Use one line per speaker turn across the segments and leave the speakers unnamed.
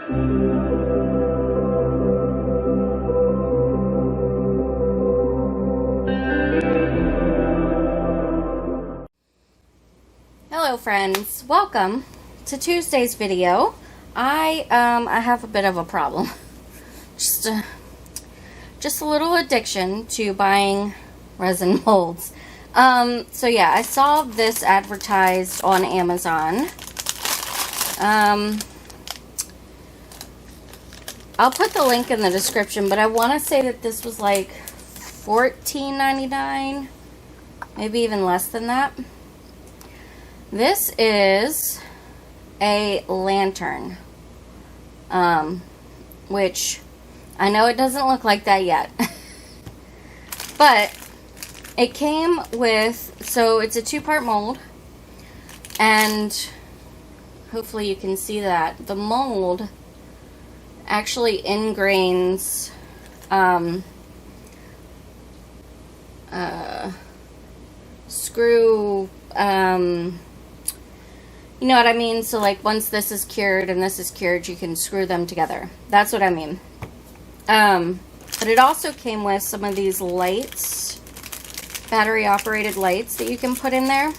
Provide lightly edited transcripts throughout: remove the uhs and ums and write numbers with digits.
Hello friends, welcome to Tuesday's video. I have a bit of a problem. Just a little addiction to buying resin molds. So yeah, I saw this advertised on Amazon. I'll put the link in the description, but I want to say that this was like $14.99, maybe even less than that. This is a lantern, which I know it doesn't look like that yet, but it came with, so it's a 2-part mold, and hopefully you can see that the mold actually ingrains screw, you know what I mean? So like once this is cured and this is cured, you can screw them together. That's what I mean. But it also came with some of these lights, battery operated lights that you can put in there.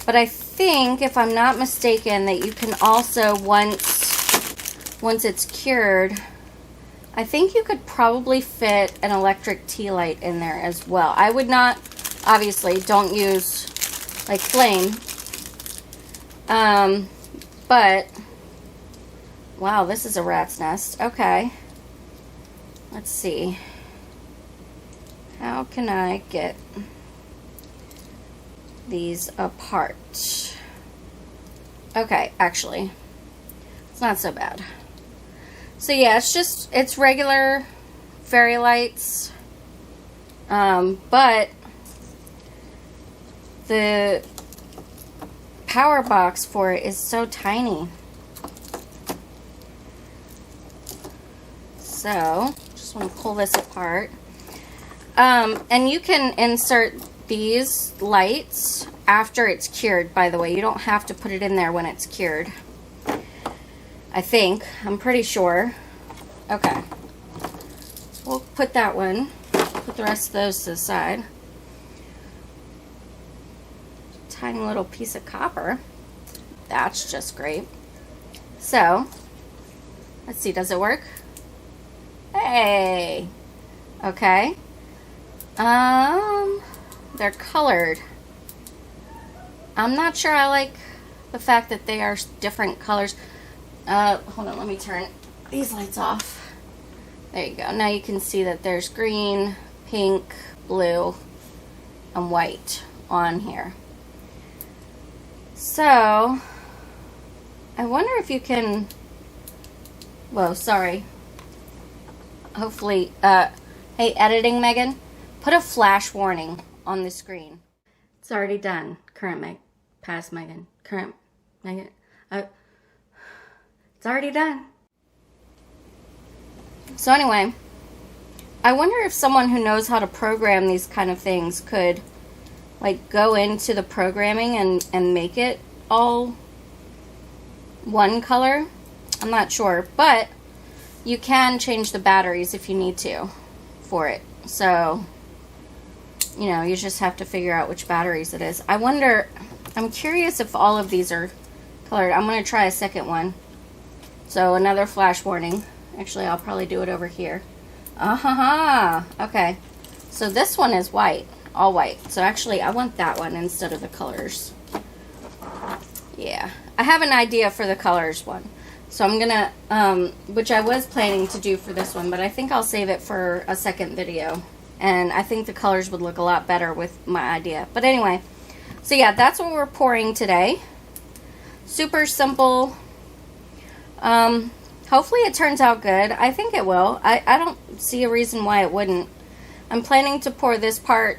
But I think, if I'm not mistaken, that you can also, once it's cured, I think you could probably fit an electric tea light in there as well. I would not, obviously, don't use like flame. But, wow, this is a rat's nest. Okay. Let's see. How can I get these apart? Okay, actually, it's not so bad. So yeah, it's regular fairy lights. But the power box for it is so tiny. So just want to pull this apart, and you can insert these lights after it's cured, by the way. You don't have to put it in there when it's cured, I think. I'm pretty sure. Okay, so we'll put that one, put the rest of those to the side. Tiny little piece of copper. That's just great. So let's see, does it work? Hey, okay. They're colored. I'm not sure I like the fact that they are different colors. Hold on, let me turn these lights off. There you go. Now you can see that there's green, pink, blue, and white on here. So, I wonder if you can, whoa, sorry. Hopefully, hey, editing Megan, put a flash warning on the screen. It's already done. Past Megan. Current Megan. It's already done. So anyway, I wonder if someone who knows how to program these kind of things could like go into the programming and make it all one color. I'm not sure, but you can change the batteries if you need to for it. So, you know, you just have to figure out which batteries it is. I wonder, I'm curious if all of these are colored. I'm going to try a second one. So another flash warning. Actually, I'll probably do it over here. Okay. So this one is white, all white. So actually, I want that one instead of the colors. Yeah. I have an idea for the colors one. So I'm gonna, which I was planning to do for this one, but I think I'll save it for a second video. And I think the colors would look a lot better with my idea. But anyway, so yeah, that's what we're pouring today. Super simple. Hopefully it turns out good. I think it will. I don't see a reason why it wouldn't. I'm planning to pour this part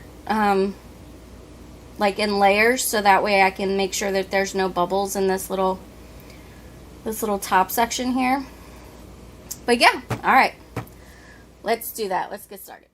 like in layers, so that way I can make sure that there's no bubbles in this little top section here. But yeah, all right. Let's do that. Let's get started.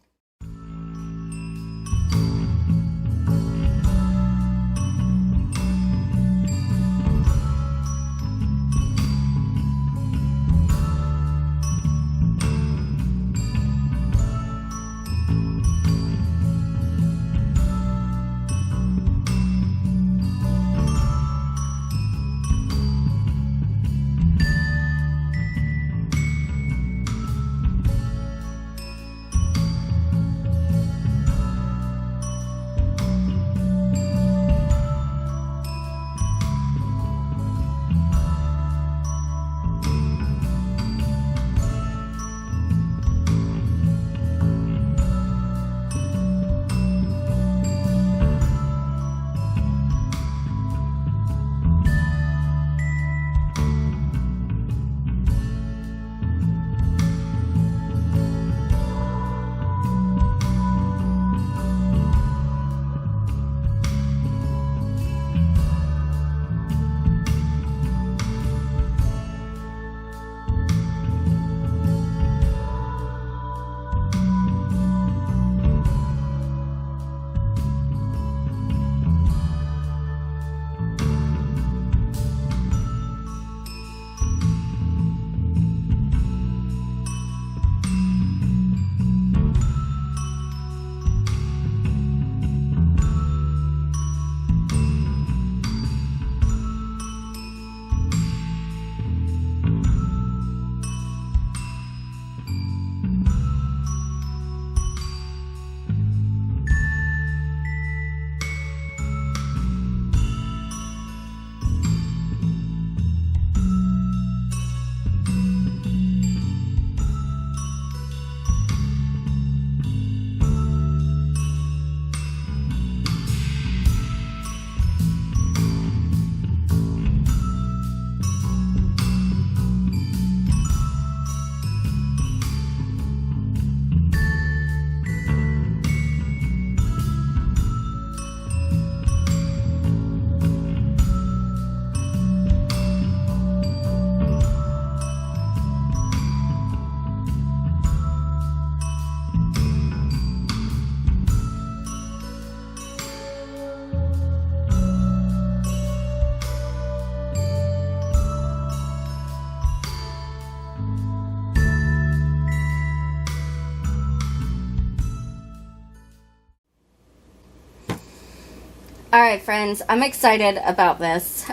All right, friends, I'm excited about this.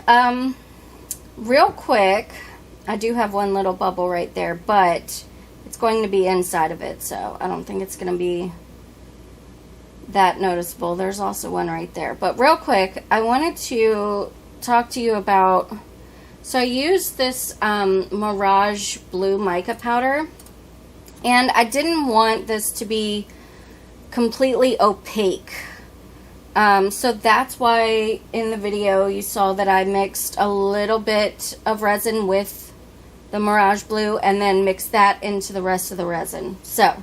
Real quick, I do have one little bubble right there, but it's going to be inside of it, so I don't think it's going to be that noticeable. There's also one right there. But real quick, I wanted to talk to you about, so I used this Mirage Blue mica powder, and I didn't want this to be completely opaque. So that's why in the video you saw that I mixed a little bit of resin with the Mirage Blue and then mixed that into the rest of the resin. So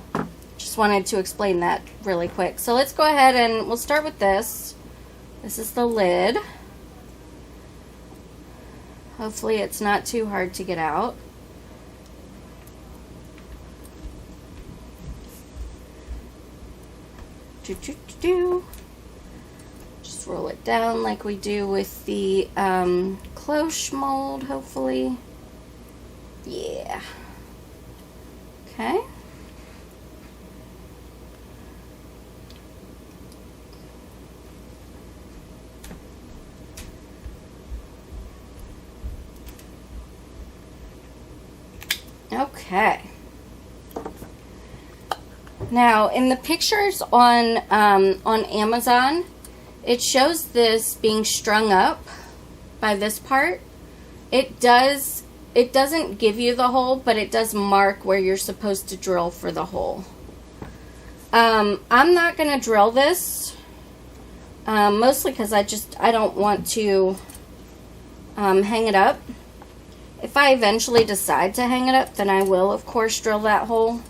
just wanted to explain that really quick. So let's go ahead and we'll start with this. This is the lid. Hopefully it's not too hard to get out. Just roll it down like we do with the cloche mold, hopefully. Yeah. Okay. Okay. Now, in the pictures on Amazon, it shows this being strung up by this part. It doesn't give you the hole, but it does mark where you're supposed to drill for the hole. I'm not going to drill this, mostly because I don't want to hang it up. If I eventually decide to hang it up, then I will, of course, drill that hole.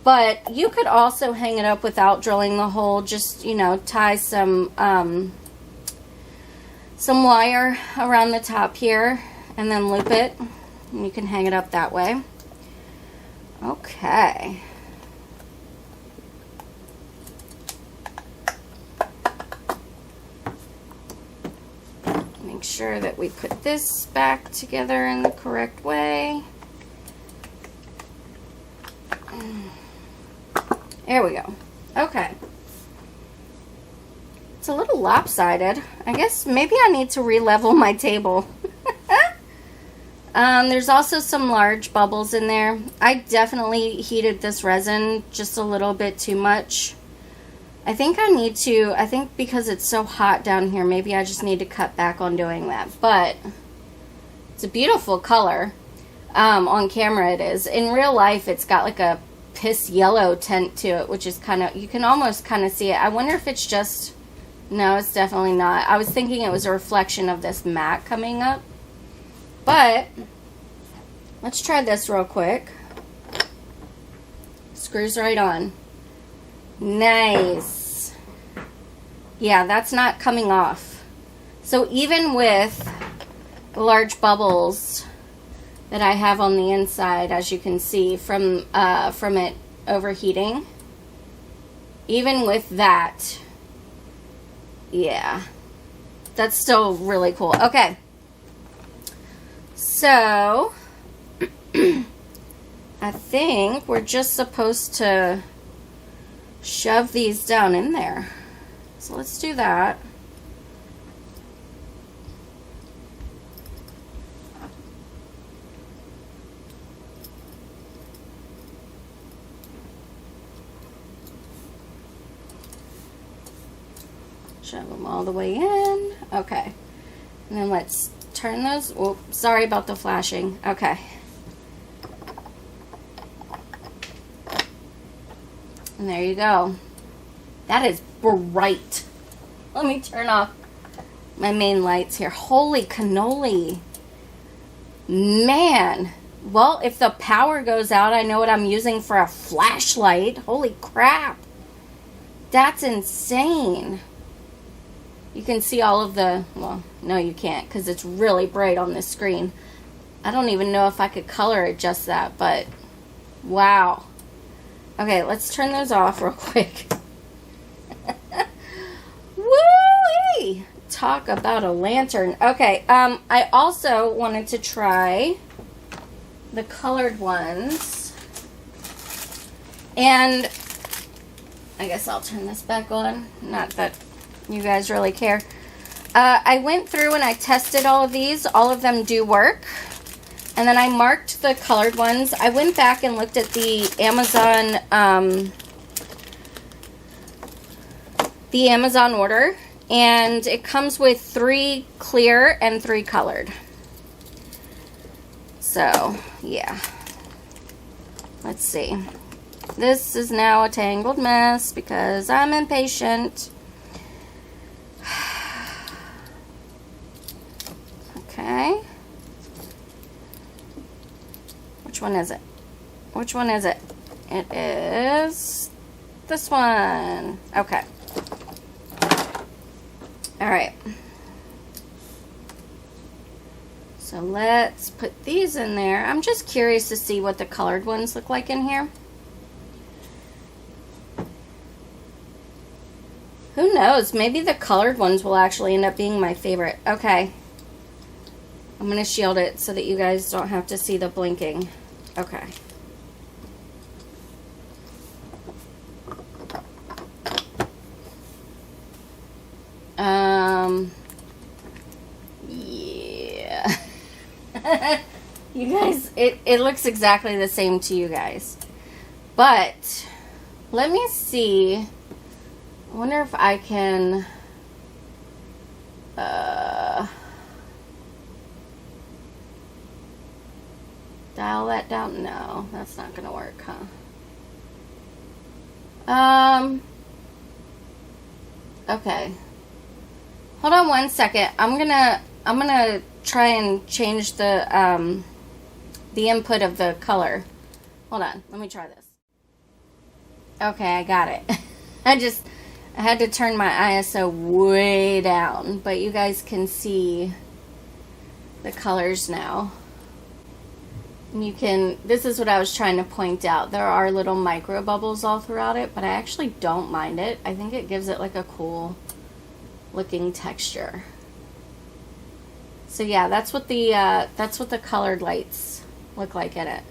But you could also hang it up without drilling the hole. Just, you know, tie some wire around the top here and then loop it. And you can hang it up that way. Okay. Make sure that we put this back together in the correct way. There we go. Okay. It's a little lopsided. I guess maybe I need to re-level my table. There's also some large bubbles in there. I definitely heated this resin just a little bit too much. I think because it's so hot down here, maybe I just need to cut back on doing that. But it's a beautiful color. On camera it is. In real life, it's got like a piss yellow tint to it, which is kind of, you can almost kind of see it. I wonder if it's just, no, it's definitely not. I was thinking it was a reflection of this matte coming up. But let's try this real quick. Screws right on. Nice. Yeah, that's not coming off. So even with the large bubbles that I have on the inside, as you can see from it overheating, even with that, yeah, that's still really cool. Okay, so I think we're just supposed to shove these down in there. So let's do that. Shove them all the way in. Okay. And then let's turn those. Oh, sorry about the flashing. Okay. And there you go. That is bright. Let me turn off my main lights here. Holy cannoli. Man. Well, if the power goes out, I know what I'm using for a flashlight. Holy crap. That's insane. You can see all of the, well, no you can't because it's really bright on this screen. I don't even know if I could color adjust that, but wow. Okay, let's turn those off real quick. Woo-wee! Talk about a lantern. Okay, I also wanted to try the colored ones. And I guess I'll turn this back on. Not that you guys really care. I went through and I tested all of these. All of them do work. And then I marked the colored ones. I went back and looked at the Amazon order, and it comes with 3 clear and 3 colored. So, yeah. Let's see. This is now a tangled mess because I'm impatient. Okay. Which one is it? Which one is it? It is this one. Okay. All right. So let's put these in there. I'm just curious to see what the colored ones look like in here. Who knows? Maybe the colored ones will actually end up being my favorite. Okay. I'm going to shield it so that you guys don't have to see the blinking. Okay. Yeah. You guys, it looks exactly the same to you guys. But, let me see. I wonder if I can... dial that down? No, that's not gonna work, huh? Okay. Hold on one second. I'm gonna try and change the input of the color. Hold on, let me try this. Okay, I got it. I had to turn my ISO way down, but you guys can see the colors now. You can, this is what I was trying to point out. There are little micro bubbles all throughout it, but I actually don't mind it. I think it gives it like a cool looking texture. So yeah, that's what the colored lights look like in it.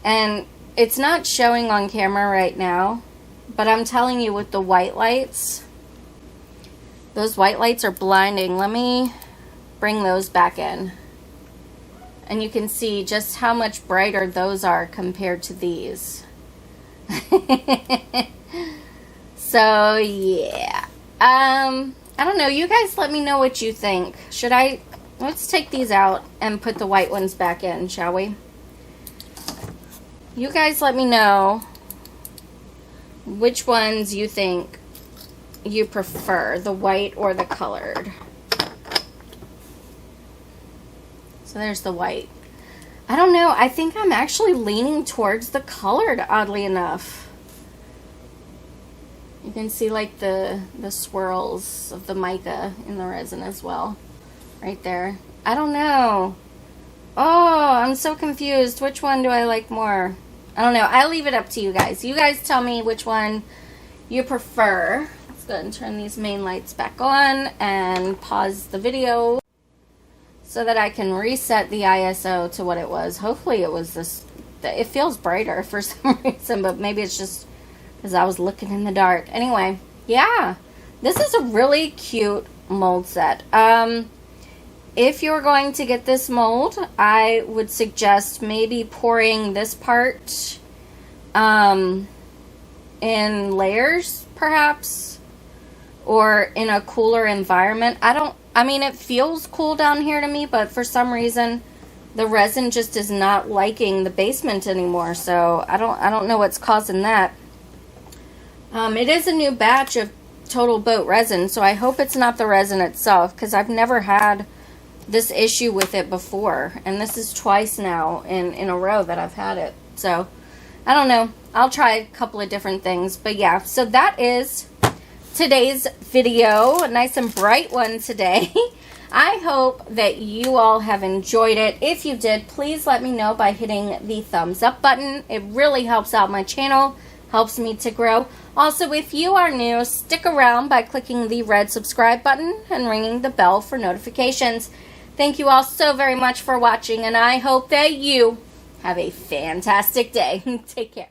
And it's not showing on camera right now, but I'm telling you, with the white lights, those white lights are blinding. Let me bring those back in. And you can see just how much brighter those are compared to these. So, yeah. I don't know. You guys let me know what you think. Let's take these out and put the white ones back in, shall we? You guys let me know which ones you think you prefer, the white or the colored. So there's the white. I don't know. I think I'm actually leaning towards the colored, oddly enough. You can see like the swirls of the mica in the resin as well. Right there. I don't know. Oh, I'm so confused. Which one do I like more? I don't know. I'll leave it up to you guys. You guys tell me which one you prefer. Let's go ahead and turn these main lights back on and pause the video so that I can reset the ISO to what it was. Hopefully it was this. It feels brighter for some reason, but maybe it's just because I was looking in the dark. Anyway, yeah. This is a really cute mold set. If you're going to get this mold, I would suggest maybe pouring this part in layers, perhaps, or in a cooler environment. I mean, it feels cool down here to me, but for some reason, the resin just is not liking the basement anymore. So I don't know what's causing that. It is a new batch of Total Boat resin, so I hope it's not the resin itself, because I've never had this issue with it before, and this is twice now in a row that I've had it. So I don't know. I'll try a couple of different things, but yeah. So that is today's video, a nice and bright one today. I hope that you all have enjoyed it. If you did, please let me know by hitting the thumbs up button. It really helps out my channel, helps me to grow. Also, if you are new, stick around by clicking the red subscribe button and ringing the bell for notifications. Thank you all so very much for watching, and I hope that you have a fantastic day. Take care.